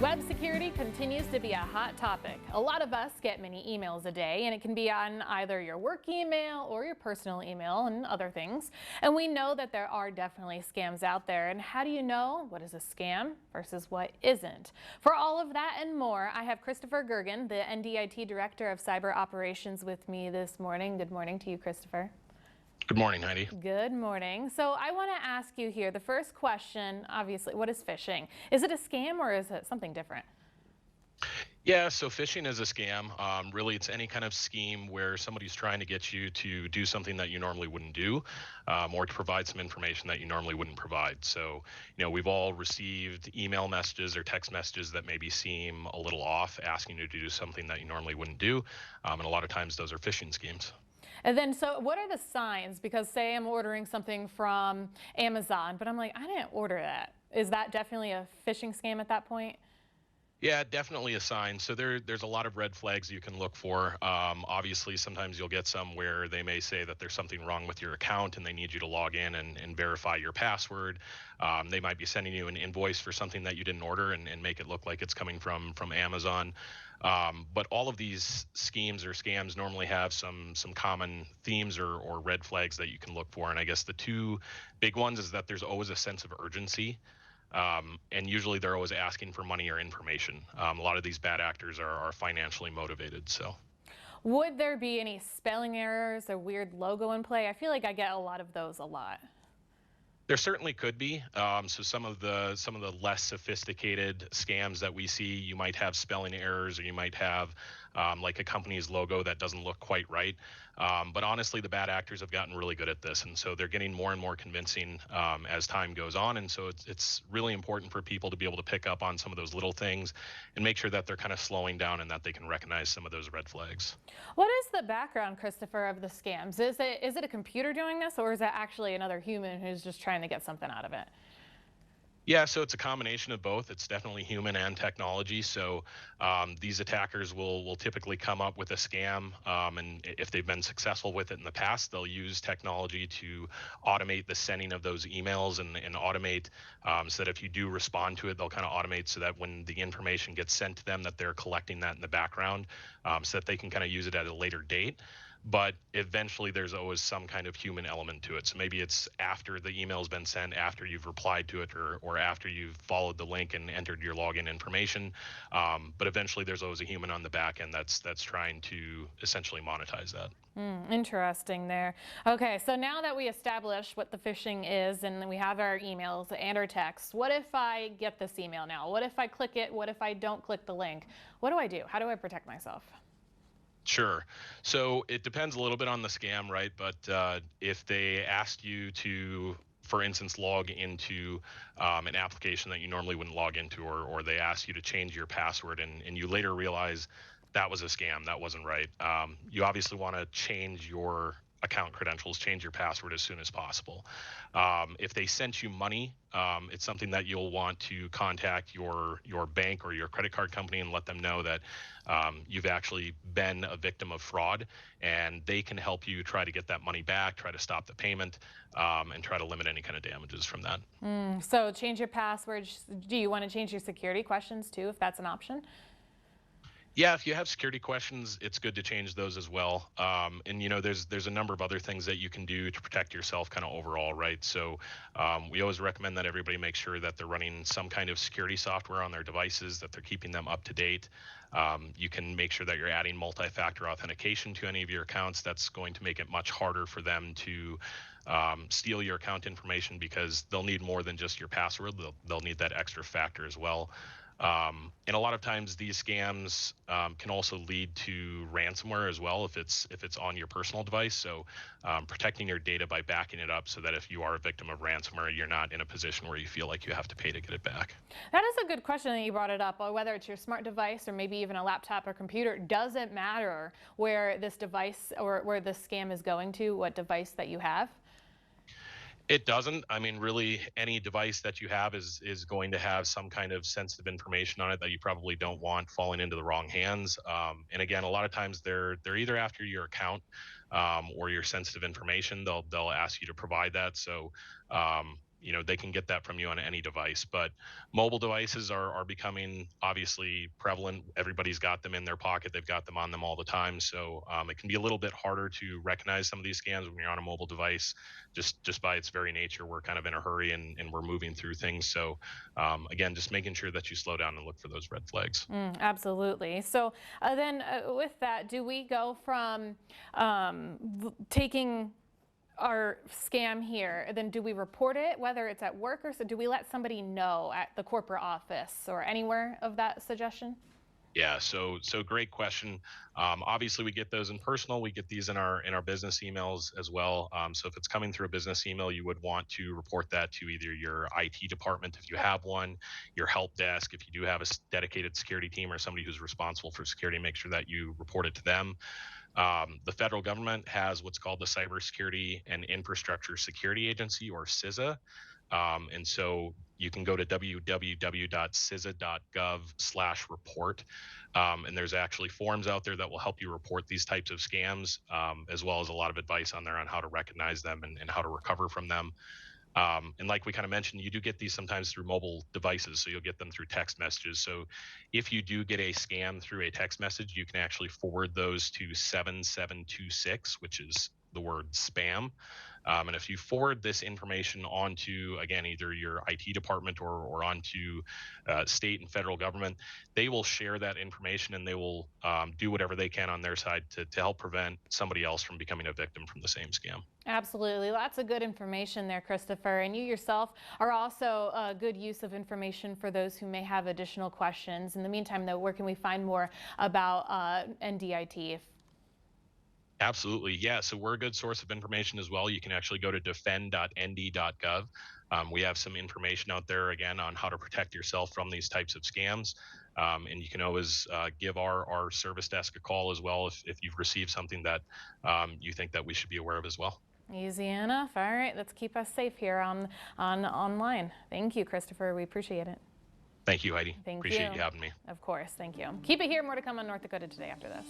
Web security continues to be a hot topic. A lot of us get many emails a day, and it can be on either your work email or your personal email and other things. And we know that there are definitely scams out there. And how do you know what is a scam versus what isn't? For all of that and more, I have Kfyr Gergen, the Ndit Director of Cyber Operations, with me this morning. Good morning to you, Kfyr. Good morning, Heidi. Good morning. So I want to ask you here, the first question, obviously, what is phishing? Is it a scam or is it something different? Yeah, so phishing is a scam. Really, it's any kind of scheme where somebody's trying to get you to do something that you normally wouldn't do, or to provide some information that you normally wouldn't provide. So, we've all received email messages or text messages that maybe seem a little off, asking you to do something that you normally wouldn't do. And a lot of times those are phishing schemes. And then, so what are the signs? Because say I'm ordering something from Amazon, but I'm like, I didn't order that. Is that definitely a phishing scam at that point? Yeah, definitely a sign. So there's a lot of red flags you can look for. Obviously, sometimes you'll get some where they may say that there's something wrong with your account and they need you to log in and verify your password. They might be sending you an invoice for something that you didn't order and make it look like it's coming from Amazon. But all of these schemes or scams normally have some common themes or red flags that you can look for. And I guess the two big ones is that there's always a sense of urgency. And usually they're always asking for money or information. A lot of these bad actors are financially motivated. So Would there be any spelling errors or weird logo in play? I feel like I get a lot of those a lot. there certainly could be. So some of the less sophisticated scams that we see, you might have spelling errors, or you might have like a company's logo that doesn't look quite right. But honestly, the bad actors have gotten really good at this, and so they're getting more and more convincing as time goes on. And so it's really important for people to be able to pick up on some of those little things and make sure that they're kind of slowing down and that they can recognize some of those red flags. What is the background, Kfyr, of the scams? Is it a computer doing this, or is it actually another human who's just trying to get something out of it? Yeah, so it's a combination of both. It's definitely human and technology. So these attackers will typically come up with a scam, and if they've been successful with it in the past, they'll use technology to automate the sending of those emails and automate so that if you do respond to it, they'll kind of automate so that when the information gets sent to them, that they're collecting that in the background, so that they can kind of use it at a later date. But eventually there's always some kind of human element to it. So maybe it's after the email's been sent, after you've replied to it, or after you've followed the link and entered your login information. But eventually there's always a human on the back end that's trying to essentially monetize that. Interesting there. Okay, so now that we established what the phishing is and we have our emails and our texts, what if I get this email now? What if I click it? What if I don't click the link? What do I do? How do I protect myself? Sure. So it depends a little bit on the scam, right? But if they asked you to, for instance, log into an application that you normally wouldn't log into, or they asked you to change your password and you later realize that was a scam, that wasn't right, you obviously want to change your account credentials, change your password as soon as possible. If they sent you money, it's something that you'll want to contact your bank or your credit card company and let them know that you've actually been a victim of fraud, and they can help you try to get that money back, try to stop the payment, and try to limit any kind of damages from that. So change your password. Do you want to change your security questions too, if that's an option? Yeah, if you have security questions, it's good to change those as well. And there's a number of other things that you can do to protect yourself, kind of overall, right? So we always recommend that everybody make sure that they're running some kind of security software on their devices, that they're keeping them up to date. You can make sure that you're adding multi-factor authentication to any of your accounts. That's going to make it much harder for them to steal your account information, because they'll need more than just your password. They'll need that extra factor as well. And a lot of times these scams can also lead to ransomware as well if it's on your personal device. So protecting your data by backing it up so that if you are a victim of ransomware, you're not in a position where you feel like you have to pay to get it back. That is a good question that you brought it up. Whether it's your smart device or maybe even a laptop or computer, does it matter where this device or where this scam is going to, what device that you have? It doesn't. I mean, really, any device that you have is going to have some kind of sensitive information on it that you probably don't want falling into the wrong hands. And again, a lot of times they're either after your account or your sensitive information. They'll ask you to provide that. So they can get that from you on any device. But mobile devices are becoming obviously prevalent. Everybody's got them in their pocket. They've got them on them all the time. So it can be a little bit harder to recognize some of these scams when you're on a mobile device. Just by its very nature, we're kind of in a hurry and we're moving through things. So again, just making sure that you slow down and look for those red flags. Absolutely. So then with that, do we go from taking our scam here, then do we report it, whether it's at work or so do we let somebody know at the corporate office or anywhere of that suggestion? Yeah, so great question. Obviously, we get those in personal. We get these in our business emails as well. So if it's coming through a business email, you would want to report that to either your IT department if you have one, your help desk if you do have a dedicated security team or somebody who's responsible for security. Make sure that you report it to them. The federal government has what's called the Cybersecurity and Infrastructure Security Agency, or CISA. And so you can go to www.cisa.gov/report. And there's actually forms out there that will help you report these types of scams, as well as a lot of advice on there on how to recognize them and how to recover from them. And like we kind of mentioned, you do get these sometimes through mobile devices. So you'll get them through text messages. So if you do get a scam through a text message, you can actually forward those to 7726, which is the word spam. And if you forward this information onto, again, either your IT department or onto state and federal government, they will share that information and they will do whatever they can on their side to help prevent somebody else from becoming a victim from the same scam. Absolutely. Lots of good information there, Christopher. And you yourself are also a good use of information for those who may have additional questions. In the meantime, though, where can we find more about NDIT? Absolutely. Yeah. So we're a good source of information as well. You can actually go to defend.nd.gov. We have some information out there, again, on how to protect yourself from these types of scams. And you can always give our service desk a call as well if you've received something that you think that we should be aware of as well. Easy enough. All right. Let's keep us safe here on online. Thank you, Christopher. We appreciate it. Thank you, Heidi. Thank Appreciate you. you having me. Of course. Thank you. Keep it here. More to come on North Dakota Today after this.